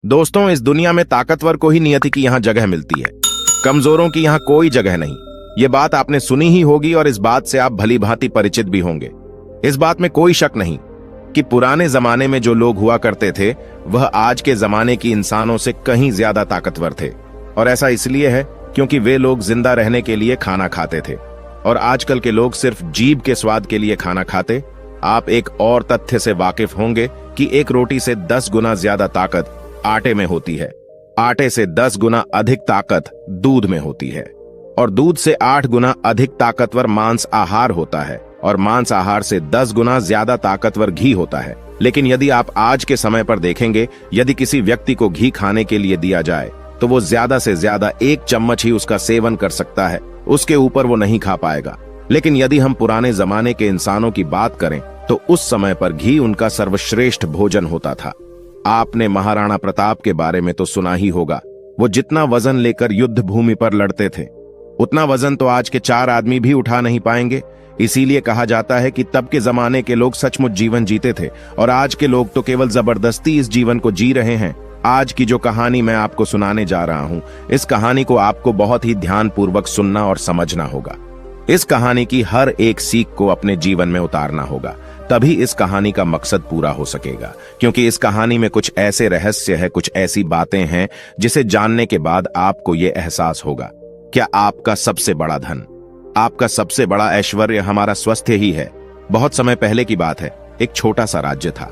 दोस्तों, इस दुनिया में ताकतवर को ही नियति की यहाँ जगह मिलती है, कमजोरों की यहाँ कोई जगह नहीं। ये बात आपने सुनी ही होगी और इस बात से आप भली भांति परिचित भी होंगे। इस बात में कोई शक नहीं कि पुराने जमाने में जो लोग हुआ करते थे वह आज के जमाने की इंसानों से कहीं ज्यादा ताकतवर थे। और ऐसा इसलिए है क्योंकि वे लोग जिंदा रहने के लिए खाना खाते थे और आजकल के लोग सिर्फ जीभ के स्वाद के लिए खाना खाते। आप एक और तथ्य से वाकिफ होंगे कि एक रोटी से 10 गुना ज्यादा ताकत आटे में होती है, आटे से 10 गुना अधिक ताकत दूध में होती है और दूध से 8 गुना अधिक ताकतवर मांस आहार होता है और मांस आहार से 10 गुना ज्यादा ताकतवर घी होता है। लेकिन यदि आप आज के समय पर देखेंगे, यदि किसी व्यक्ति को घी खाने के लिए दिया जाए तो वो ज्यादा से ज्यादा 1 चम्मच ही उसका सेवन कर सकता है, उसके ऊपर वो नहीं खा पाएगा। लेकिन यदि हम पुराने जमाने के इंसानों की बात करें तो उस समय पर घी उनका सर्वश्रेष्ठ भोजन होता था। आपने महाराणा प्रताप के बारे में तो सुना ही होगा। वो जितना वजन लेकर युद्ध भूमि पर लड़ते थे उतना वजन तो आज के 4 आदमी भी उठा नहीं पाएंगे। इसीलिए कहा जाता है कि तब के जमाने के लोग सचमुच जीवन जीते थे और आज के लोग तो केवल जबरदस्ती इस जीवन को जी रहे हैं। आज की जो कहानी मैं आपको सुनाने जा रहा हूं, इस कहानी को आपको बहुत ही ध्यानपूर्वक सुनना और समझना होगा। इस कहानी की हर एक सीख को अपने जीवन में उतारना होगा, तभी इस कहानी का मकसद पूरा हो सकेगा। क्योंकि इस कहानी में कुछ ऐसे रहस्य है, कुछ ऐसी बातें हैं जिसे जानने के बाद आपको यह एहसास होगा क्या आपका सबसे बड़ा धन, आपका सबसे बड़ा ऐश्वर्य हमारा स्वास्थ्य ही है। बहुत समय पहले की बात है, एक छोटा सा राज्य था।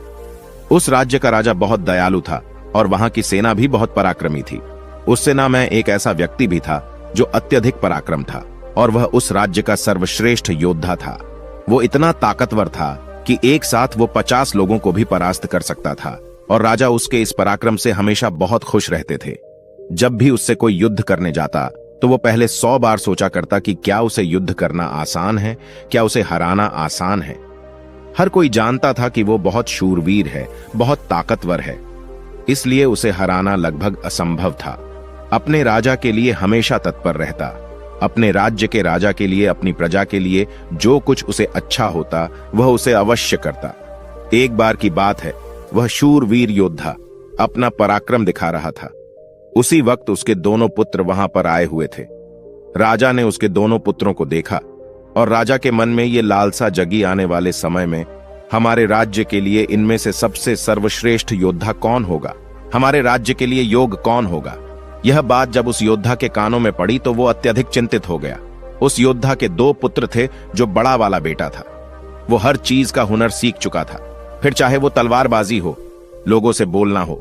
उस राज्य का राजा बहुत दयालु था और वहां की सेना भी बहुत पराक्रमी थी। उस सेना में एक ऐसा व्यक्ति भी था जो अत्यधिक पराक्रम था और वह उस राज्य का सर्वश्रेष्ठ योद्धा था। वो इतना ताकतवर था कि एक साथ वो 50 लोगों को भी परास्त कर सकता था और राजा उसके इस पराक्रम से हमेशा बहुत खुश रहते थे। जब भी उससे कोई युद्ध करने जाता तो वो पहले 100 बार सोचा करता कि क्या उसे युद्ध करना आसान है, क्या उसे हराना आसान है। हर कोई जानता था कि वो बहुत शूरवीर है, बहुत ताकतवर है, इसलिए उसे हराना लगभग असंभव था। अपने राजा के लिए हमेशा तत्पर रहता, अपने राज्य के राजा के लिए, अपनी प्रजा के लिए जो कुछ उसे अच्छा होता वह उसे अवश्य करता। एक बार की बात है, वह शूरवीर योद्धा अपना पराक्रम दिखा रहा था। उसी वक्त उसके दोनों पुत्र वहां पर आए हुए थे। राजा ने उसके दोनों पुत्रों को देखा और राजा के मन में ये लालसा जगी आने वाले समय में हमारे राज्य के लिए इनमें से सबसे सर्वश्रेष्ठ योद्धा कौन होगा, हमारे राज्य के लिए योग्य कौन होगा। यह बात जब उस योद्धा के कानों में पड़ी तो वो अत्यधिक चिंतित हो गया। उस योद्धा के 2 पुत्र थे जो बड़ा वाला बेटा था। वो हर चीज का हुनर सीख चुका था, फिर चाहे वो तलवारबाजी हो, लोगों से बोलना हो,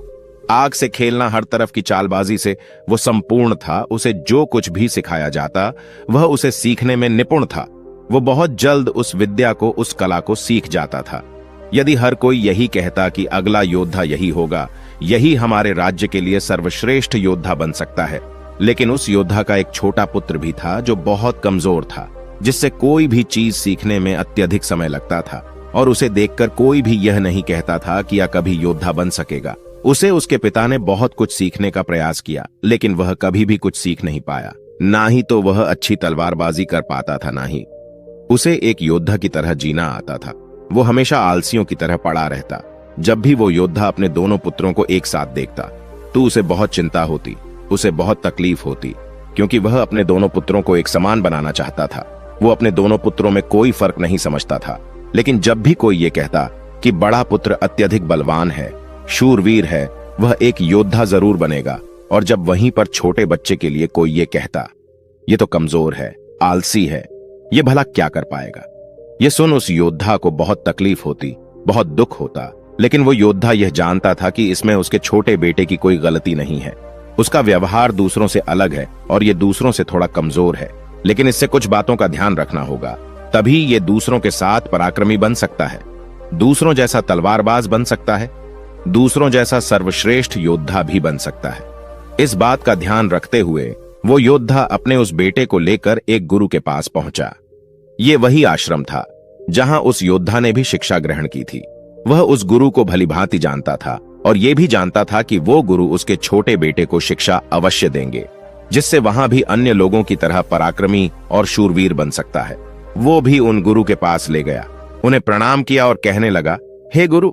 आग से खेलना, हर तरफ की चालबाजी से वो संपूर्ण था। उसे जो कुछ भी सिखाया जाता वह उसे सीखने में निपुण था। वो बहुत जल्द उस विद्या को, उस कला को सीख जाता था। यदि हर कोई यही कहता कि अगला योद्धा यही होगा, यही हमारे राज्य के लिए सर्वश्रेष्ठ योद्धा बन सकता है, लेकिन उस योद्धा का एक छोटा पुत्र भी था जो बहुत कमजोर था, जिससे कोई भी चीज सीखने में अत्यधिक समय लगता था और उसे देखकर कोई भी यह नहीं कहता था कि यह कभी योद्धा बन सकेगा। उसे उसके पिता ने बहुत कुछ सीखने का प्रयास किया, लेकिन वह कभी भी कुछ सीख नहीं पाया। ना ही तो वह अच्छी तलवारबाजी कर पाता था, ना ही उसे एक योद्धा की तरह जीना आता था। वो हमेशा आलसियों की तरह पड़ा रहता। जब भी वो योद्धा अपने दोनों पुत्रों को एक साथ देखता तो उसे बहुत चिंता होती, उसे बहुत तकलीफ होती, क्योंकि वह अपने दोनों पुत्रों को एक समान बनाना चाहता था। वो अपने दोनों पुत्रों में कोई फर्क नहीं समझता था। लेकिन जब भी कोई ये कहता कि बड़ा पुत्र अत्यधिक बलवान है, शूरवीर है, वह एक योद्धा जरूर बनेगा, और जब वहीं पर छोटे बच्चे के लिए कोई ये कहता ये तो कमजोर है, आलसी है, ये भला क्या कर पाएगा, ये सुन उस योद्धा को बहुत तकलीफ होती, बहुत दुख होता। लेकिन वो योद्धा यह जानता था कि इसमें उसके छोटे बेटे की कोई गलती नहीं है। उसका व्यवहार दूसरों से अलग है और ये दूसरों से थोड़ा कमजोर है, लेकिन इससे कुछ बातों का ध्यान रखना होगा, तभी ये दूसरों के साथ पराक्रमी बन सकता है, दूसरों जैसा तलवारबाज बन सकता है, दूसरों जैसा सर्वश्रेष्ठ योद्धा भी बन सकता है। इस बात का ध्यान रखते हुए वो योद्धा अपने उस बेटे को लेकर एक गुरु के पास पहुंचा। ये वही आश्रम था जहां उस योद्धा ने भी शिक्षा ग्रहण की थी। वह उस गुरु को भलीभांति जानता था और यह भी जानता था कि वो गुरु उसके छोटे बेटे को शिक्षा अवश्य देंगे, जिससे वहां भी अन्य लोगों की तरह पराक्रमी और शूरवीर बन सकता है। वो भी उन गुरु के पास ले गया, उन्हें प्रणाम किया और कहने लगा, हे गुरु,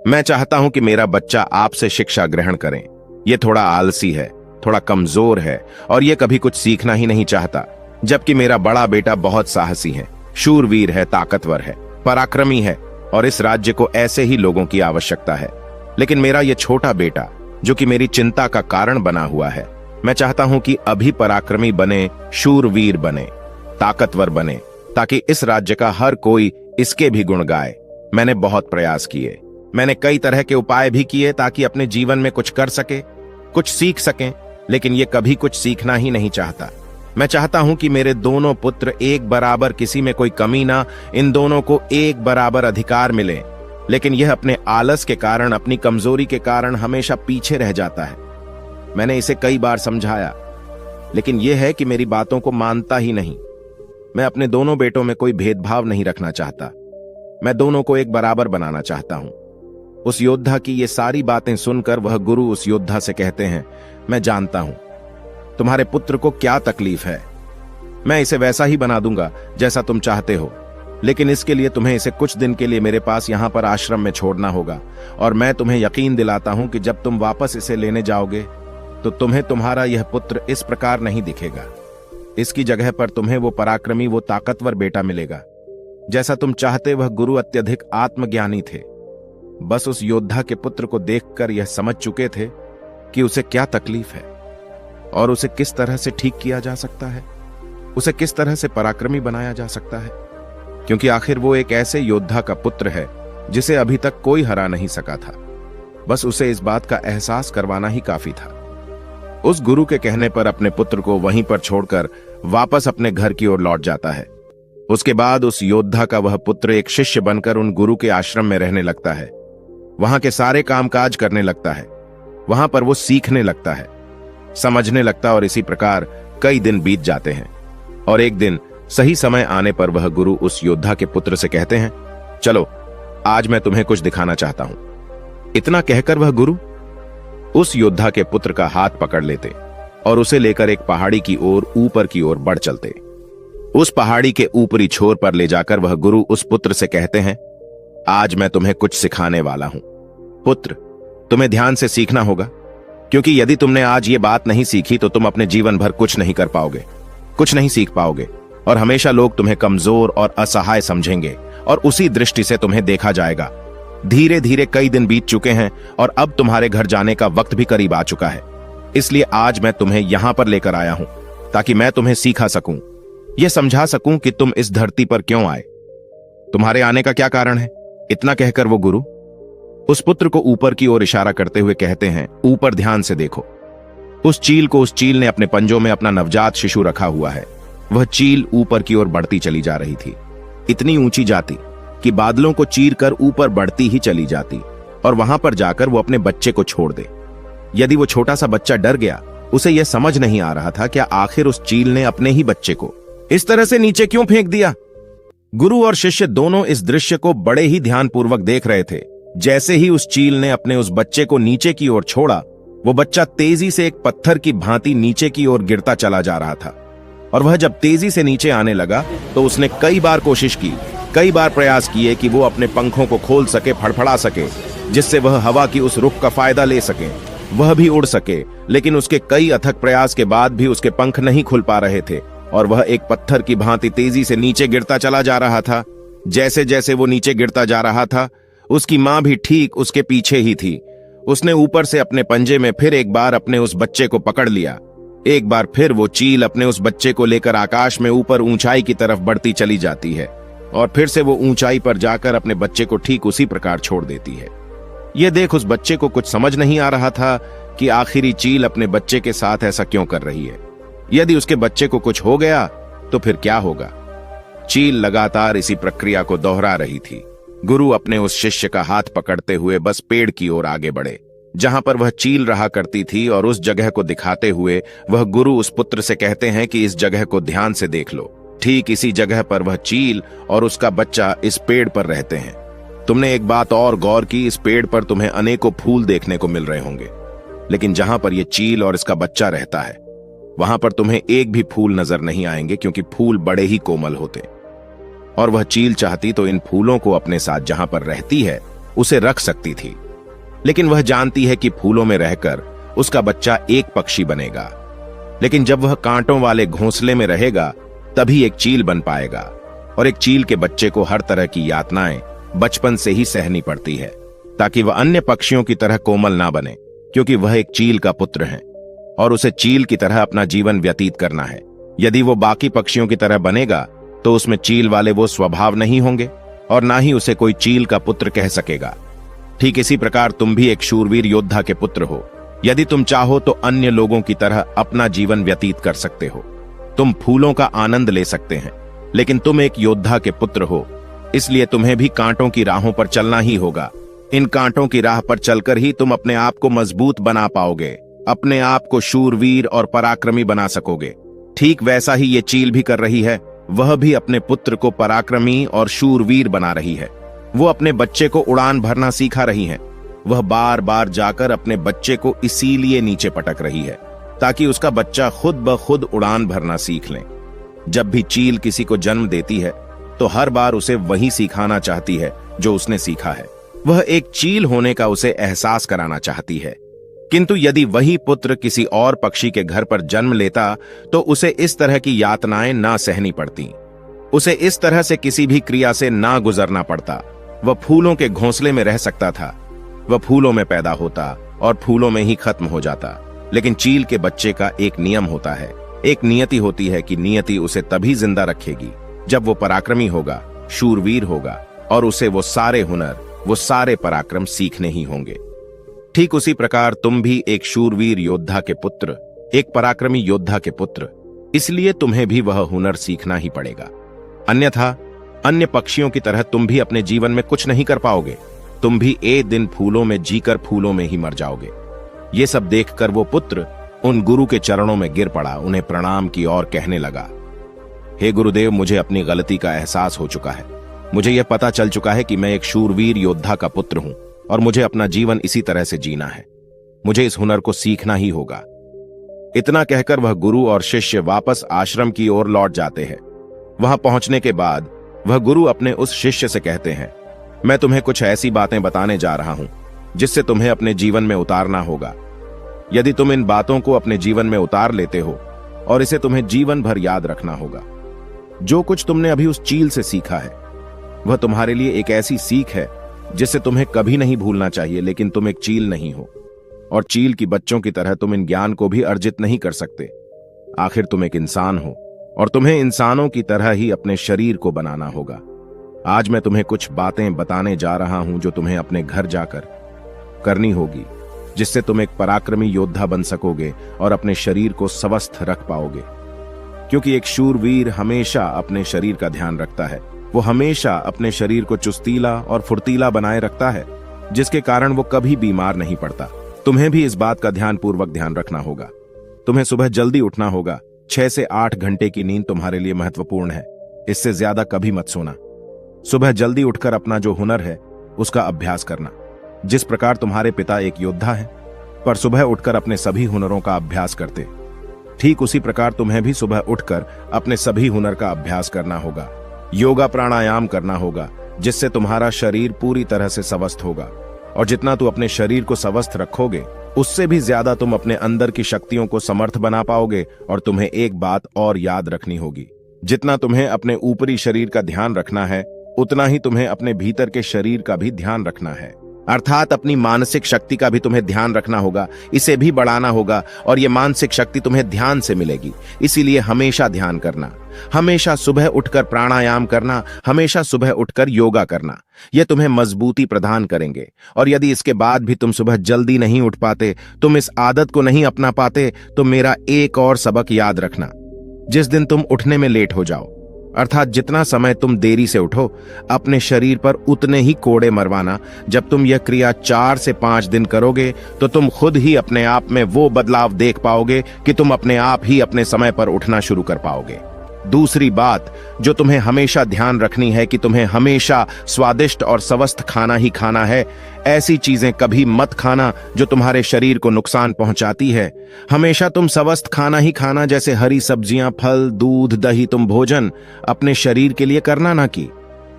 मैं चाहता हूं कि मेरा बच्चा आपसे शिक्षा ग्रहण करें। ये थोड़ा आलसी है, थोड़ा कमजोर है और ये कभी कुछ सीखना ही नहीं चाहता। जबकि मेरा बड़ा बेटा बहुत साहसी है, शूरवीर है, ताकतवर है, पराक्रमी है और इस राज्य को ऐसे ही लोगों की आवश्यकता है। लेकिन मेरा ये छोटा बेटा, जो कि मेरी चिंता का कारण बना हुआ है, मैं चाहता हूं कि अभी पराक्रमी बने, शूरवीर बने, ताकतवर बने, ताकि इस राज्य का हर कोई इसके भी गुण गाए। मैंने बहुत प्रयास किए, मैंने कई तरह के उपाय भी किए ताकि अपने जीवन में कुछ कर सके, कुछ सीख सकें, लेकिन ये कभी कुछ सीखना ही नहीं चाहता। मैं चाहता हूं कि मेरे दोनों पुत्र एक बराबर, किसी में कोई कमी ना, इन दोनों को एक बराबर अधिकार मिले, लेकिन यह अपने आलस के कारण, अपनी कमजोरी के कारण हमेशा पीछे रह जाता है। मैंने इसे कई बार समझाया, लेकिन यह है कि मेरी बातों को मानता ही नहीं। मैं अपने दोनों बेटों में कोई भेदभाव नहीं रखना चाहता, मैं दोनों को एक बराबर बनाना चाहता हूं। उस योद्धा की ये सारी बातें सुनकर वह गुरु उस योद्धा से कहते हैं, मैं जानता हूं तुम्हारे पुत्र को क्या तकलीफ है, मैं इसे वैसा ही बना दूंगा जैसा तुम चाहते हो, लेकिन इसके लिए तुम्हें इसे कुछ दिन के लिए मेरे पास यहां पर आश्रम में छोड़ना होगा। और मैं तुम्हें यकीन दिलाता हूं कि जब तुम वापस इसे लेने जाओगे तो तुम्हें तुम्हारा यह पुत्र इस प्रकार नहीं दिखेगा। इसकी जगह पर तुम्हें वो पराक्रमी, वो ताकतवर बेटा मिलेगा जैसा तुम चाहते। वह गुरु अत्यधिक आत्मज्ञानी थे, बस उस योद्धा के पुत्र को देखकर यह समझ चुके थे कि उसे क्या तकलीफ है और उसे किस तरह से ठीक किया जा सकता है, उसे किस तरह से पराक्रमी बनाया जा सकता है, क्योंकि आखिर वो एक ऐसे योद्धा का पुत्र है जिसे अभी तक कोई हरा नहीं सका था। बस उसे इस बात का एहसास करवाना ही काफी था। उस गुरु के कहने पर अपने पुत्र को वहीं पर छोड़कर वापस अपने घर की ओर लौट जाता है। उसके बाद उस योद्धा का वह पुत्र एक शिष्य बनकर उन गुरु के आश्रम में रहने लगता है, वहां के सारे कामकाज करने लगता है, वहां पर वो सीखने लगता है, समझने लगता, और इसी प्रकार कई दिन बीत जाते हैं। और एक दिन सही समय आने पर वह गुरु उस योद्धा के पुत्र से कहते हैं, चलो आज मैं तुम्हें कुछ दिखाना चाहता हूं। इतना कहकर वह गुरु उस योद्धा के पुत्र का हाथ पकड़ लेते और उसे लेकर एक पहाड़ी की ओर, ऊपर की ओर बढ़ चलते। उस पहाड़ी के ऊपरी छोर पर ले जाकर वह गुरु उस पुत्र से कहते हैं, आज मैं तुम्हें कुछ सिखाने वाला हूं। पुत्र, तुम्हें ध्यान से सीखना होगा, क्योंकि यदि तुमने आज ये बात नहीं सीखी तो तुम अपने जीवन भर कुछ नहीं कर पाओगे, कुछ नहीं सीख पाओगे, और हमेशा लोग तुम्हें कमजोर और असहाय समझेंगे और उसी दृष्टि से तुम्हें देखा जाएगा। धीरे धीरे कई दिन बीत चुके हैं और अब तुम्हारे घर जाने का वक्त भी करीब आ चुका है। इसलिए आज मैं तुम्हें यहां पर लेकर आया हूं ताकि मैं तुम्हें सिखा सकूं, यह समझा सकूं कि तुम इस धरती पर क्यों आए, तुम्हारे आने का क्या कारण है। इतना कहकर वो गुरु उस पुत्र को ऊपर की ओर इशारा करते हुए कहते हैं, ऊपर ध्यान से देखो। उस चील ने अपने पंजों में अपना नवजात शिशु रखा हुआ है। वह चील ऊपर की ओर बढ़ती चली जा रही थी, इतनी ऊंची जाती कि बादलों को चीर कर ऊपर बढ़ती ही चली जाती और वहां पर जाकर वो अपने बच्चे को छोड़ दे। यदि वो छोटा सा बच्चा डर गया, उसे यह समझ नहीं आ रहा था क्या आखिर उस चील ने अपने ही बच्चे को इस तरह से नीचे क्यों फेंक दिया। गुरु और शिष्य दोनों इस दृश्य को बड़े ही ध्यानपूर्वक देख रहे थे। जैसे ही उस चील ने अपने उस बच्चे को नीचे की ओर छोड़ा, वो बच्चा तेजी से एक पत्थर की भांति नीचे की ओर गिरता चला जा रहा था। और वह जब तेजी से नीचे आने लगा तो उसने कई बार कोशिश की, कई बार प्रयास किए कि वो अपने पंखों को खोल सके, फड़फड़ा सके, जिससे वह हवा की उस रुख का फायदा ले सके, वह भी उड़ सके। लेकिन उसके कई अथक प्रयास के बाद भी उसके पंख नहीं खुल पा रहे थे और वह एक पत्थर की भांति तेजी से नीचे गिरता चला जा रहा था। जैसे जैसे वो नीचे गिरता जा रहा था, उसकी मां भी ठीक उसके पीछे ही थी। उसने ऊपर से अपने पंजे में फिर एक बार अपने उस बच्चे को पकड़ लिया। एक बार फिर वो चील अपने उस बच्चे को लेकर आकाश में ऊपर ऊंचाई की तरफ बढ़ती चली जाती है और फिर से वो ऊंचाई पर जाकर अपने बच्चे को ठीक उसी प्रकार छोड़ देती है। यह देख उस बच्चे को कुछ समझ नहीं आ रहा था कि आखिरी चील अपने बच्चे के साथ ऐसा क्यों कर रही है। यदि उसके बच्चे को कुछ हो गया तो फिर क्या होगा। चील लगातार इसी प्रक्रिया को दोहरा रही थी। गुरु अपने उस शिष्य का हाथ पकड़ते हुए बस पेड़ की ओर आगे बढ़े जहां पर वह चील रहा करती थी, और उस जगह को दिखाते हुए वह गुरु उस पुत्र से कहते हैं कि इस जगह को ध्यान से देख लो। ठीक इसी जगह पर वह चील और उसका बच्चा इस पेड़ पर रहते हैं। तुमने एक बात और गौर की, इस पेड़ पर तुम्हें अनेकों फूल देखने को मिल रहे होंगे, लेकिन जहां पर यह चील और इसका बच्चा रहता है वहां पर तुम्हें एक भी फूल नजर नहीं आएंगे, क्योंकि फूल बड़े ही कोमल होते। और वह चील चाहती तो इन फूलों को अपने साथ जहां पर रहती है उसे रख सकती थी, लेकिन वह जानती है कि फूलों में रहकर उसका बच्चा एक पक्षी बनेगा। लेकिन जब वह कांटों वाले घोंसले में रहेगा तभी एक चील बन पाएगा। और एक चील के बच्चे को हर तरह की यातनाएं बचपन से ही सहनी पड़ती है ताकि वह अन्य पक्षियों की तरह कोमल ना बने, क्योंकि वह एक चील का पुत्र है और उसे चील की तरह अपना जीवन व्यतीत करना है। यदि वो बाकी पक्षियों की तरह बनेगा तो उसमें चील वाले वो स्वभाव नहीं होंगे और ना ही उसे कोई चील का पुत्र कह सकेगा। ठीक इसी प्रकार तुम भी एक शूरवीर योद्धा के पुत्र हो। यदि तुम चाहो तो अन्य लोगों की तरह अपना जीवन व्यतीत कर सकते हो। तुम फूलों का आनंद ले सकते हैं, लेकिन तुम एक योद्धा के पुत्र हो, इसलिए तुम्हें भी कांटों की राहों पर चलना ही होगा। इन कांटों की राह पर चलकर ही तुम अपने आप को मजबूत बना पाओगे, अपने आप को शूरवीर और पराक्रमी बना सकोगे। ठीक वैसा ही ये चील भी कर रही है। वह भी अपने पुत्र को पराक्रमी और शूरवीर बना रही है। वो अपने बच्चे को उड़ान भरना सिखा रही है। वह बार बार जाकर अपने बच्चे को इसीलिए नीचे पटक रही है ताकि उसका बच्चा खुद ब खुद उड़ान भरना सीख ले। जब भी चील किसी को जन्म देती है तो हर बार उसे वही सिखाना चाहती है जो उसने सीखा है। वह एक चील होने का उसे एहसास कराना चाहती है। किंतु यदि वही पुत्र किसी और पक्षी के घर पर जन्म लेता तो उसे इस तरह की यातनाएं ना सहनी पड़ती, उसे इस तरह से किसी भी क्रिया से ना गुजरना पड़ता। वह फूलों के घोंसले में रह सकता था, वह फूलों में पैदा होता और फूलों में ही खत्म हो जाता। लेकिन चील के बच्चे का एक नियम होता है, एक नियति होती है कि नियति उसे तभी जिंदा रखेगी जब वो पराक्रमी होगा, शूरवीर होगा और उसे वो सारे हुनर, वो सारे पराक्रम सीखने ही होंगे। ठीक उसी प्रकार तुम भी एक शूरवीर योद्धा के पुत्र, एक पराक्रमी योद्धा के पुत्र, इसलिए तुम्हें भी वह हुनर सीखना ही पड़ेगा। अन्यथा अन्य पक्षियों की तरह तुम भी अपने जीवन में कुछ नहीं कर पाओगे। तुम भी एक दिन फूलों में जीकर फूलों में ही मर जाओगे। ये सब देखकर वो पुत्र उन गुरु के चरणों में गिर पड़ा, उन्हें प्रणाम की और कहने लगा, हे गुरुदेव, मुझे अपनी गलती का एहसास हो चुका है। मुझे यह पता चल चुका है कि मैं एक शूरवीर योद्धा का पुत्र हूं और मुझे अपना जीवन इसी तरह से जीना है। मुझे इस हुनर को सीखना ही होगा। इतना कहकर वह गुरु और शिष्य वापस आश्रम की ओर लौट जाते हैं। वहां पहुंचने के बाद वह गुरु अपने उस शिष्य से कहते हैं, मैं तुम्हें कुछ ऐसी बातें बताने जा रहा हूं जिससे तुम्हें अपने जीवन में उतारना होगा। यदि तुम इन बातों को अपने जीवन में उतार लेते हो और इसे तुम्हें जीवन भर याद रखना होगा। जो कुछ तुमने अभी उस चील से सीखा है वह तुम्हारे लिए एक ऐसी सीख है जिसे तुम्हें कभी नहीं भूलना चाहिए। लेकिन तुम एक चील नहीं हो और चील की बच्चों की तरह तुम इन ज्ञान को भी अर्जित नहीं कर सकते। आखिर तुम एक इंसान हो और तुम्हें इंसानों की तरह ही अपने शरीर को बनाना होगा। आज मैं तुम्हें कुछ बातें बताने जा रहा हूं जो तुम्हें अपने घर जाकर करनी होगी, जिससे तुम एक पराक्रमी योद्धा बन सकोगे और अपने शरीर को स्वस्थ रख पाओगे। क्योंकि एक शूरवीर हमेशा अपने शरीर का ध्यान रखता है। वो हमेशा अपने शरीर को चुस्तीला और फुर्तीला बनाए रखता है, जिसके कारण वो कभी बीमार नहीं पड़ता। तुम्हें भी इस बात का ध्यानपूर्वक ध्यान रखना होगा। तुम्हें सुबह जल्दी उठना होगा। 6 से 8 घंटे की नींद तुम्हारे लिए महत्वपूर्ण है। इससे ज्यादा कभी मत सोना। सुबह जल्दी उठकर अपना जो हुनर है उसका अभ्यास करना। जिस प्रकार तुम्हारे पिता एक योद्धा है पर सुबह उठकर अपने सभी हुनरों का अभ्यास करते, ठीक उसी प्रकार तुम्हें भी सुबह उठकर अपने सभी हुनर का अभ्यास करना होगा। योगा प्राणायाम करना होगा, जिससे तुम्हारा शरीर पूरी तरह से स्वस्थ होगा। और जितना तू अपने शरीर को स्वस्थ रखोगे उससे भी ज्यादा तुम अपने अंदर की शक्तियों को समर्थ बना पाओगे। और तुम्हें एक बात और याद रखनी होगी, जितना तुम्हें अपने ऊपरी शरीर का ध्यान रखना है उतना ही तुम्हें अपने भीतर के शरीर का भी ध्यान रखना है। अर्थात अपनी मानसिक शक्ति का भी तुम्हें ध्यान रखना होगा, इसे भी बढ़ाना होगा। और ये मानसिक शक्ति तुम्हें ध्यान से मिलेगी। इसीलिए हमेशा ध्यान करना, हमेशा सुबह उठकर प्राणायाम करना, हमेशा सुबह उठकर योगा करना। ये तुम्हें मजबूती प्रदान करेंगे। और यदि इसके बाद भी तुम सुबह जल्दी नहीं उठ पाते, तुम इस आदत को नहीं अपना पाते, तो मेरा एक और सबक याद रखना। जिस दिन तुम उठने में लेट हो जाओ, अर्थात जितना समय तुम देरी से उठो, अपने शरीर पर उतने ही कोड़े मरवाना। जब तुम यह क्रिया 4 से 5 दिन करोगे तो तुम खुद ही अपने आप में वो बदलाव देख पाओगे कि तुम अपने आप ही अपने समय पर उठना शुरू कर पाओगे। दूसरी बात जो तुम्हें हमेशा ध्यान रखनी है कि तुम्हें हमेशा स्वादिष्ट और स्वस्थ खाना ही खाना है। ऐसी चीजें कभी मत खाना जो तुम्हारे शरीर को नुकसान पहुंचाती है। हमेशा तुम स्वस्थ खाना ही खाना, जैसे हरी सब्जियां, फल, दूध, दही। तुम भोजन अपने शरीर के लिए करना ना कि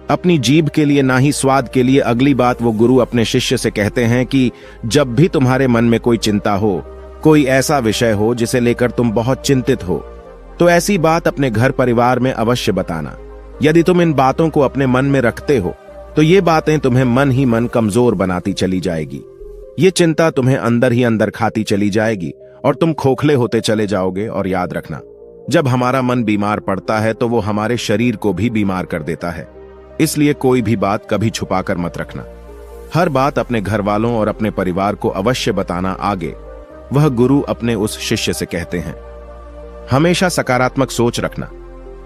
अपनी जीभ के लिए, ना ही स्वाद के लिए। अगली बात वो गुरु अपने शिष्य से कहते हैं कि जब भी तुम्हारे मन में कोई चिंता हो कोई ऐसा विषय हो जिसे लेकर तुम बहुत चिंतित हो, तो ऐसी बात अपने घर परिवार में अवश्य बताना। यदि तुम इन बातों को अपने मन में रखते हो तो ये बातें तुम्हें मन ही मन कमजोर बनाती चली जाएगी। ये चिंता तुम्हें अंदर ही अंदर खाती चली जाएगी और तुम खोखले होते चले जाओगे। और याद रखना, जब हमारा मन बीमार पड़ता है तो वो हमारे शरीर को भी बीमार कर देता है। इसलिए कोई भी बात कभी छुपाकर मत रखना। हर बात अपने घर वालों और अपने परिवार को अवश्य बताना आगे, वह गुरु अपने उस शिष्य से कहते हैं। हमेशा सकारात्मक सोच रखना,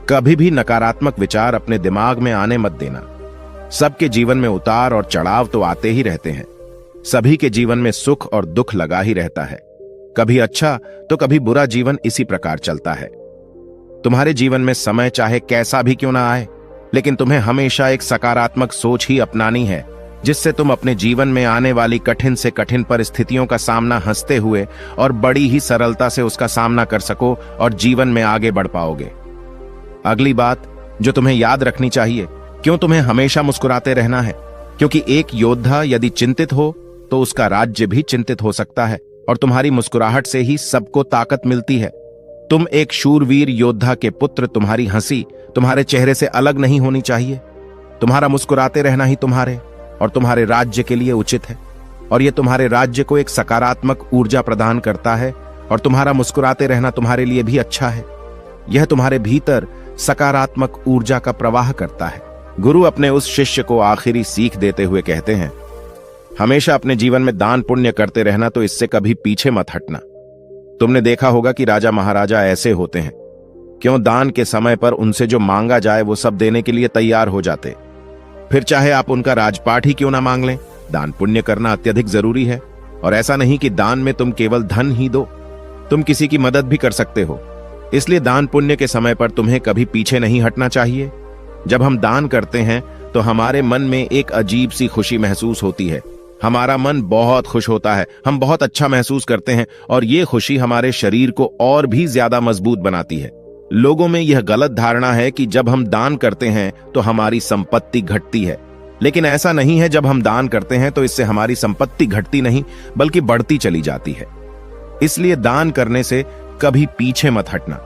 कभी भी नकारात्मक विचार अपने दिमाग में आने मत देना। सबके जीवन में उतार और चढ़ाव तो आते ही रहते हैं। सभी के जीवन में सुख और दुख लगा ही रहता है। कभी अच्छा तो कभी बुरा जीवन इसी प्रकार चलता है। तुम्हारे जीवन में समय चाहे कैसा भी क्यों ना आए, लेकिन तुम्हें हमेशा एक सकारात्मक सोच ही अपनानी है, जिससे तुम अपने जीवन में आने वाली कठिन से कठिन परिस्थितियों का सामना हंसते हुए और बड़ी ही सरलता से उसका सामना कर सको और जीवन में आगे बढ़ पाओगे। अगली बात जो तुम्हें याद रखनी चाहिए, क्यों तुम्हें हमेशा मुस्कुराते रहना है? क्योंकि एक योद्धा यदि चिंतित हो तो उसका राज्य भी चिंतित हो सकता है, और तुम्हारी मुस्कुराहट से ही सबको ताकत मिलती है। तुम एक शूरवीर योद्धा के पुत्र, तुम्हारी हंसी तुम्हारे चेहरे से अलग नहीं होनी चाहिए। तुम्हारा मुस्कुराते रहना ही तुम्हारे और तुम्हारे राज्य के लिए उचित है, और यह तुम्हारे राज्य को एक सकारात्मक ऊर्जा प्रदान करता है, और तुम्हारा मुस्कुराते रहना तुम्हारे लिए भी अच्छा है। यह तुम्हारे भीतर सकारात्मक ऊर्जा का प्रवाह करता है। गुरु अपने उस शिष्य को आखिरी सीख देते हुए कहते हैं, हमेशा अपने जीवन में दान पुण्य करते रहना, तो इससे कभी पीछे मत हटना। तुमने देखा होगा कि राजा महाराजा ऐसे होते हैं, क्यों दान के समय पर उनसे जो मांगा जाए वो सब देने के लिए तैयार हो जाते। फिर चाहे आप उनका राजपाट ही क्यों ना मांग लें, दान पुण्य करना अत्यधिक जरूरी है। और ऐसा नहीं कि दान में तुम केवल धन ही दो, तुम किसी की मदद भी कर सकते हो। इसलिए दान पुण्य के समय पर तुम्हें कभी पीछे नहीं हटना चाहिए। जब हम दान करते हैं तो हमारे मन में एक अजीब सी खुशी महसूस होती है। हमारा मन बहुत खुश होता है, हम बहुत अच्छा महसूस करते हैं, और ये खुशी हमारे शरीर को और भी ज्यादा मजबूत बनाती है। लोगों में यह गलत धारणा है कि जब हम दान करते हैं तो हमारी संपत्ति घटती है, लेकिन ऐसा नहीं है। जब हम दान करते हैं तो इससे हमारी संपत्ति घटती नहीं बल्कि बढ़ती चली जाती है। इसलिए दान करने से कभी पीछे मत हटना।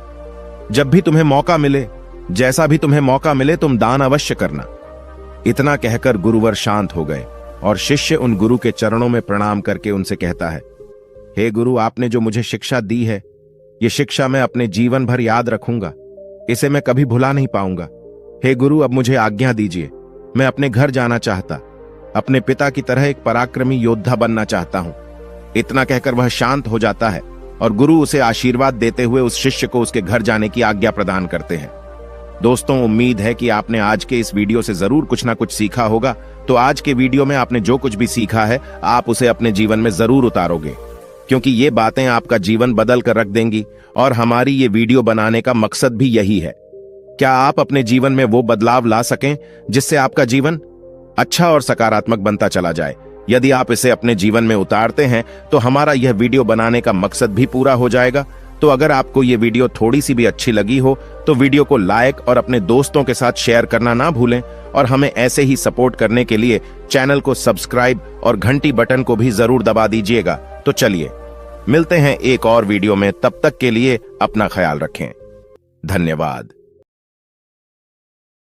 जब भी तुम्हें मौका मिले, जैसा भी तुम्हें मौका मिले, तुम दान अवश्य करना। इतना कहकर गुरुवर शांत हो गए और शिष्य उन गुरु के चरणों में प्रणाम करके उनसे कहता है, हे गुरु, आपने जो मुझे शिक्षा दी है, ये शिक्षा मैं अपने जीवन भर याद रखूंगा। इसे मैं कभी भुला नहीं पाऊंगा। हे गुरु, अब मुझे आज्ञा दीजिए। मैं अपने घर जाना चाहता, अपने पिता की तरह एक पराक्रमी योद्धा बनना चाहता हूं। इतना कहकर वह शांत हो जाता है और गुरु उसे आशीर्वाद देते हुए उस शिष्य को उसके घर जाने की आज्ञा प्रदान करते हैं। दोस्तों, उम्मीद है कि आपने आज के इस वीडियो से जरूर कुछ ना कुछ सीखा होगा। तो आज के वीडियो में आपने जो कुछ भी सीखा है, आप उसे अपने जीवन में जरूर उतारोगे, क्योंकि ये बातें आपका जीवन बदल कर रख देंगी। और हमारी ये वीडियो बनाने का मकसद भी यही है, क्या आप अपने जीवन में वो बदलाव ला सकें जिससे आपका जीवन अच्छा और सकारात्मक बनता चला जाए। यदि आप इसे अपने जीवन में उतारते हैं तो हमारा यह वीडियो बनाने का मकसद भी पूरा हो जाएगा। तो अगर आपको यह वीडियो थोड़ी सी भी अच्छी लगी हो तो वीडियो को लाइक और अपने दोस्तों के साथ शेयर करना ना भूलें, और हमें ऐसे ही सपोर्ट करने के लिए चैनल को सब्सक्राइब और घंटी बटन को भी जरूर दबा दीजिएगा। तो चलिए मिलते हैं एक और वीडियो में, तब तक के लिए अपना ख्याल रखें। धन्यवाद।